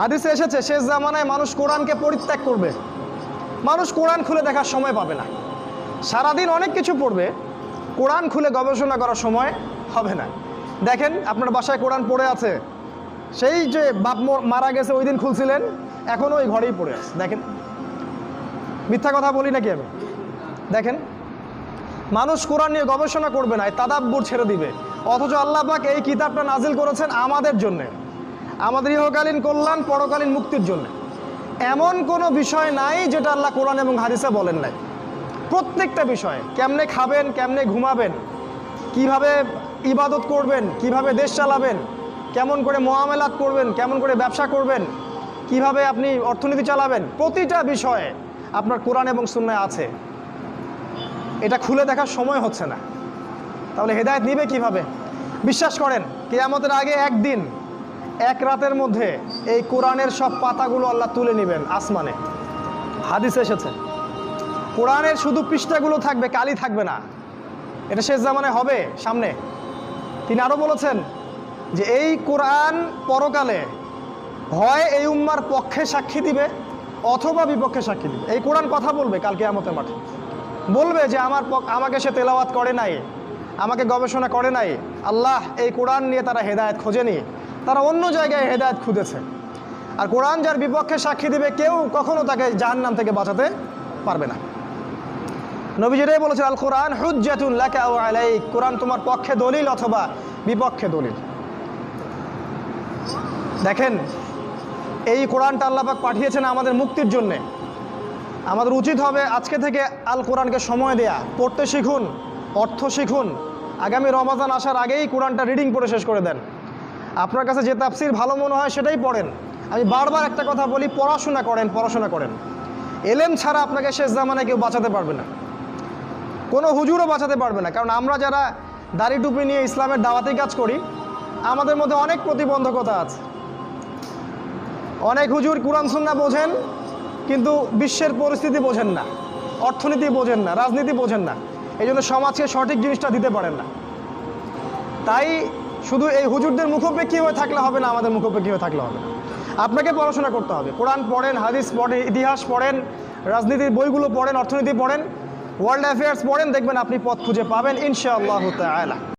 হাদিসে এসেছে শেষ জামানায় মানুষ কোরআনকে পরিত্যাগ করবে। মানুষ কোরআন খুলে দেখার সময় পাবে না। সারাদিন অনেক কিছু পড়বে, কোরআন খুলে গবেষণা করার সময় হবে না। দেখেন আপনার বাসায় কোরআন পড়ে আছে, সেই যে বাপ মারা গেছে ওই দিন খুলছিলেন, এখনও ওই ঘরেই পড়ে আছে। দেখেন, মিথ্যা কথা বলি নাকি আমি? দেখেন, মানুষ কোরআন নিয়ে গবেষণা করবে না, তাদাব্বুর ছেড়ে দিবে। অথচ আল্লাহ পাক এই কিতাবটা নাজিল করেছেন আমাদের জন্যে, আমাদের ইহকালীন কল্যাণ, পরকালীন মুক্তির জন্য। এমন কোনো বিষয় নাই যেটা আল্লাহ কোরআন এবং হাদিসে বলেন নাই। প্রত্যেকটা বিষয়ে, কেমনে খাবেন, কেমনে ঘুমাবেন, কিভাবে ইবাদত করবেন, কিভাবে দেশ চালাবেন, কেমন করে মুআমালাত করবেন, কেমন করে ব্যবসা করবেন, কিভাবে আপনি অর্থনীতি চালাবেন, প্রতিটা বিষয়ে আপনার কোরআন এবং সুন্নাহ আছে। এটা খুলে দেখার সময় হচ্ছে না, তাহলে হেদায়েত নিবে কিভাবে? বিশ্বাস করেন, কিয়ামতের আগে একদিন, এক রাতের মধ্যে এই কোরআনের সব পাতাগুলো আল্লাহ তুলে নেবেন আসমানে। হাদিসে এসেছে কোরআনের শুধু পৃষ্ঠাগুলো থাকবে, কালি থাকবে না। এটা শেষ জামানায় হবে সামনে। তিনি আরও বলেছেন যে এই কোরআন পরকালে হয় এই উম্মার পক্ষে সাক্ষী দিবে অথবা বিপক্ষে সাক্ষী দিবে। এই কোরআন কথা বলবে কাল কিয়ামতের মাঠে, বলবে যে আমাকে সে তেলাওয়াত করে নাই, আমাকে গবেষণা করে নাই। আল্লাহ এই কোরআন নিয়ে তারা হেদায়েত খোঁজেনি, তারা অন্য জায়গায় হেদায়েত খুঁজেছে। আর কোরআন যার বিপক্ষে সাক্ষী দিবে, কেউ কখনো তাকে জাহান্নাম থেকে বাঁচাতে পারবে না। নবী যেটাই বলেছেন, আল কোরআন হুজ্জাতুন লাকা ওয়া আলাইক, কোরআন তোমার পক্ষে দলিল অথবা বিপক্ষে দলিল। দেখেন, এই কোরআনটা আল্লাহ পাক পাঠিয়েছেন আমাদের মুক্তির জন্যে। আমাদের উচিত হবে আজকে থেকে আল কোরআনকে সময় দেয়া, পড়তে শিখুন, অর্থ শিখুন। আগামী রমাজান আসার আগেই কোরআনটা রিডিং পড়ে শেষ করে দেন। আপনার কাছে যে তাফসির ভালো মনে হয় সেটাই পড়েন। আমি বারবার একটা কথা বলি, পড়াশোনা করেন, পড়াশোনা করেন। এলেম ছাড়া আপনাকে শেষ জামানায় কেউ বাঁচাতে পারবে না, কোনো হুজুরও বাঁচাতে পারবে না। কারণ আমরা যারা দাড়ি টুপি নিয়ে ইসলামের দাওয়াতি কাজ করি, আমাদের মধ্যে অনেক প্রতিবন্ধকতা আছে। অনেক হুজুর কোরআন সুন্নাহ বোঝেন, কিন্তু বিশ্বের পরিস্থিতি বোঝেন না, অর্থনীতি বোঝেন না, রাজনীতি বোঝেন না। এই জন্য সমাজকে সঠিক জিনিসটা দিতে পারেন না। তাই শুধু এই হুজুরদের মুখোপেক্ষী হয়ে থাকলে হবে না, আমাদের মুখোপেক্ষী হয়ে থাকলে হবে না। আপনাকে পড়াশোনা করতে হবে। কোরআন পড়েন, হাদিস পড়েন, ইতিহাস পড়েন, রাজনীতির বইগুলো পড়েন, অর্থনীতি পড়েন, ওয়ার্ল্ড অ্যাফেয়ার্স পড়েন, দেখবেন আপনি পথ খুঁজে পাবেন ইনশাআল্লাহু তাআলা।